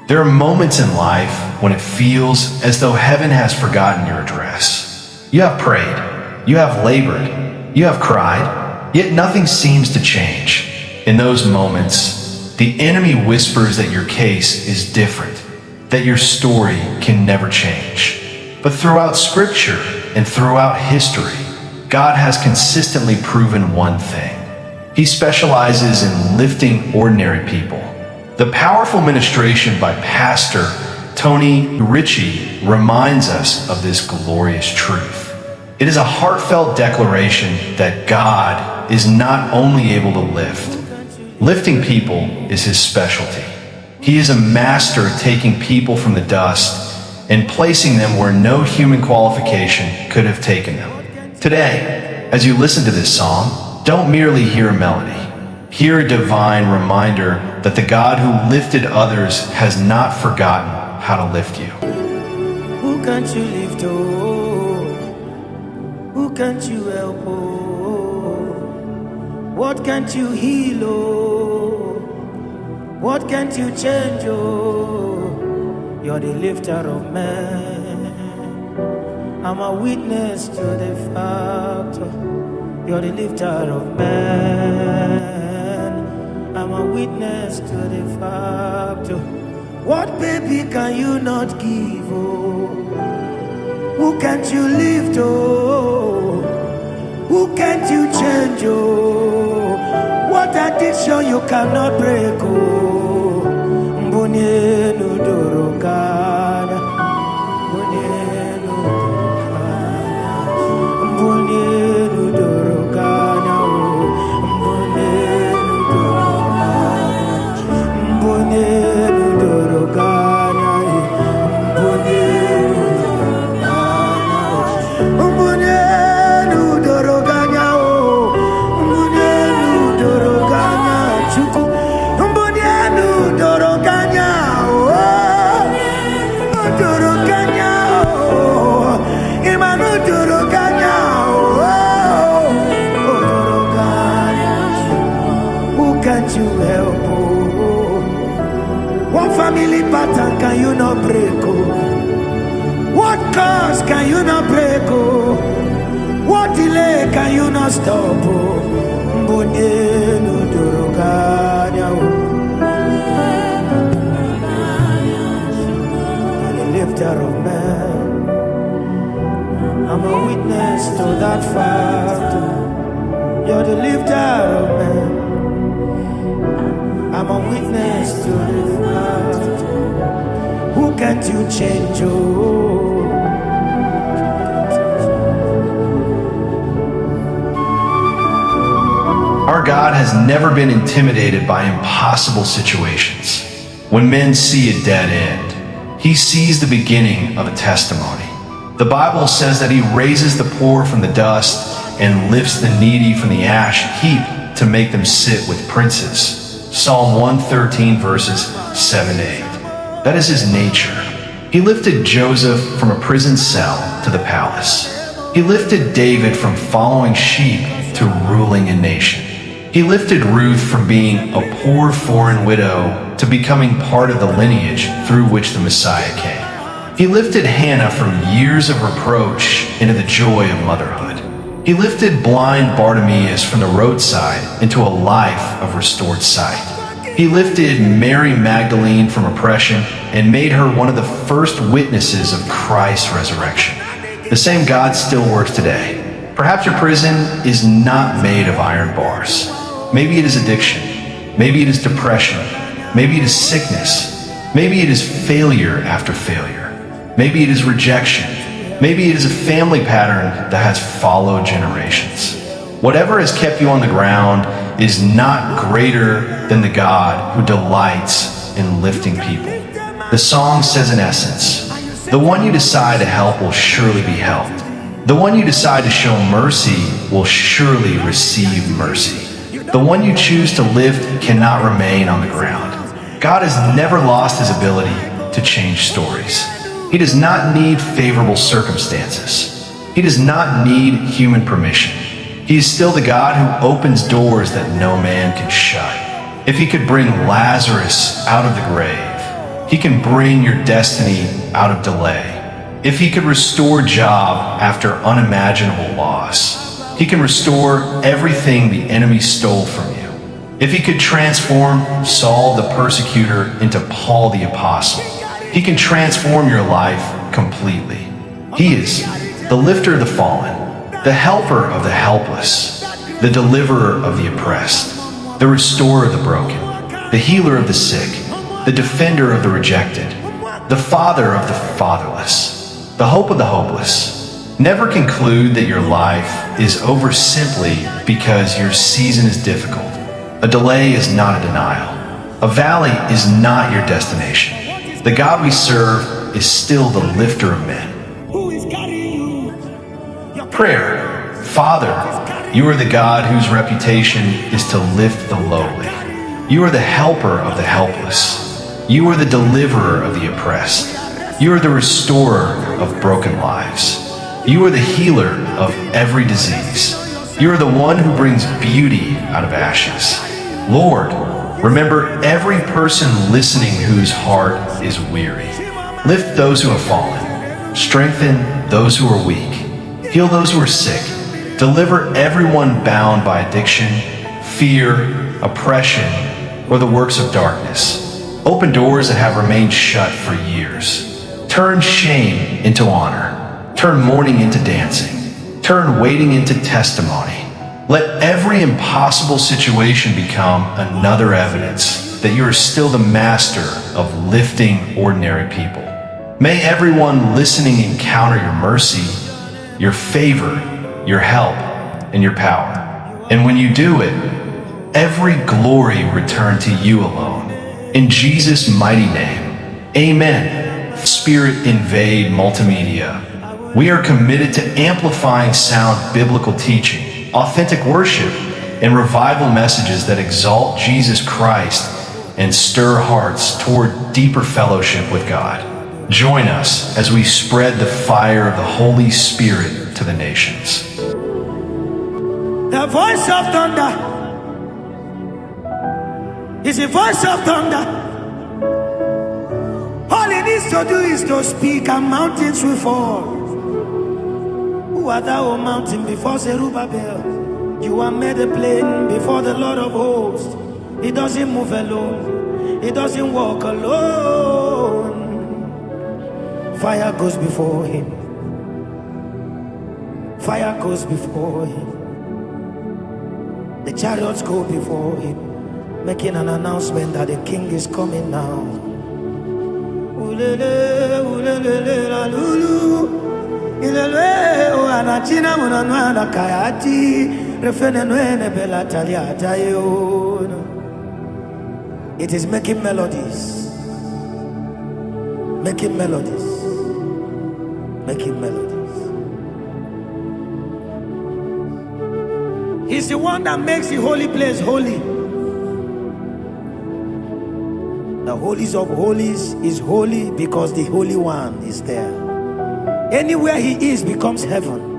There are moments in life when it feels as though heaven has forgotten your address. You have prayed, you have labored, you have cried, yet nothing seems to change. In those moments, the enemy whispers that your case is different, that your story can never change. But throughout Scripture and throughout history, God has consistently proven one thing. He specializes in lifting ordinary people. The powerful ministration by Pastor Tony Richie reminds us of this glorious truth. It is a heartfelt declaration that God is not only able to lift. Lifting people is his specialty. He is a master at taking people from the dust and placing them where no human qualification could have taken them. Today, as you listen to this song, don't merely hear a melody. Hear a divine reminder that the God who lifted others has not forgotten how to lift you. Who can't you lift, oh? Who can't you help, oh? What can't you heal, oh? What can't you change, oh? You're the lifter of man. I'm a witness to the fact. You're the lifter of man. I'm a witness to the fact. What baby can you not give, oh? Who can't you lift, oh? Who can't you change, oh? What addiction you cannot break, oh? Mbuli no Doro kana, Mbuli no Doro kana, Mbuli no Doro kana, Mbuli no Doro kana, Mbuli no Doro kana, Mbuli no Doro kana, chuku, Mbuli no Doro kana, Doro kana, Imanu Doro kana, Doro kana. Who can't you help? What family pattern can you not break, oh? What curse can you not break, oh? What delay can you not stop, oh? Mbuli no Doro kana, you're the lifter of man. I'm a witness to that fact. You're the lifter of man. I'm a witness to the fact. Who can't you change, oh? Our God has never been intimidated by impossible situations. When men see a dead end, he sees the beginning of a testimony. The Bible says that he raises the poor from the dust and lifts the needy from the ash heap to make them sit with princes. Psalm 113 verses 7 to 8. That is his nature. He lifted Joseph from a prison cell to the palace. He lifted David from following sheep to ruling a nation. He lifted Ruth from being a poor foreign widow to becoming part of the lineage through which the Messiah came. He lifted Hannah from years of reproach into the joy of motherhood. He lifted blind Bartimaeus from the roadside into a life of restored sight. He lifted Mary Magdalene from oppression and made her one of the first witnesses of Christ's resurrection. The same God still works today. Perhaps your prison is not made of iron bars. Maybe it is addiction. Maybe it is depression. Maybe it is sickness. Maybe it is failure after failure. Maybe it is rejection. Maybe it is a family pattern that has followed generations. Whatever has kept you on the ground is not greater than the God who delights in lifting people. The song says in essence, the one you decide to help will surely be helped. The one you decide to show mercy will surely receive mercy. The one you choose to lift cannot remain on the ground. God has never lost his ability to change stories. He does not need favorable circumstances. He does not need human permission. He is still the God who opens doors that no man can shut. If he could bring Lazarus out of the grave, He can bring your destiny out of delay. If he could restore job after unimaginable loss, he can restore everything the enemy stole from you. If he could transform Saul the persecutor into Paul the apostle, he can transform your life completely. He is the lifter of the fallen, the helper of the helpless, the deliverer of the oppressed, the restorer of the broken, the healer of the sick, the defender of the rejected, the father of the fatherless, the hope of the hopeless. Never conclude that your life is over simply because your season is difficult. A delay is not a denial. A valley is not your destination. The God we serve is still the lifter of men. Prayer. Father, you are the God whose reputation is to lift the lowly. You are the helper of the helpless. You are the deliverer of the oppressed. You are the restorer of broken lives. You are the healer of every disease. You are the one who brings beauty out of ashes. Lord, remember every person listening whose heart is weary. Lift those who have fallen. Strengthen those who are weak. Heal those who are sick. Deliver everyone bound by addiction, fear, oppression, or the works of darkness. Open doors that have remained shut for years. Turn shame into honor. Turn mourning into dancing. Turn waiting into testimony. Let every impossible situation become another evidence that you are still the master of lifting ordinary people. May everyone listening encounter your mercy, your favor, your help, and your power. And when you do it, every glory return to you alone. In Jesus' mighty name, amen. Spirit, invade Multimedia. We are committed to amplifying sound biblical teaching, authentic worship, and revival messages that exalt Jesus Christ and stir hearts toward deeper fellowship with God. Join us as we spread the fire of the Holy Spirit to the nations. The voice of thunder is a voice of thunder. All it needs to do is to speak and mountains will fall. Who art thou, O mountain, before Zerubbabel? You are made a plain before the Lord of hosts. He doesn't move alone. He doesn't walk alone. Fire goes before him. Fire goes before him. The chariots go before him, making an announcement that the king is coming now. Ulele, ulele, la lulu. Ilele, o anachina munanwana kayati. Refene nwene bela taliata yo. It is making melodies. Making melodies. Making melodies. He's the one that makes the holy place holy. The holies of holies is holy because the Holy One is there. Anywhere he is becomes heaven.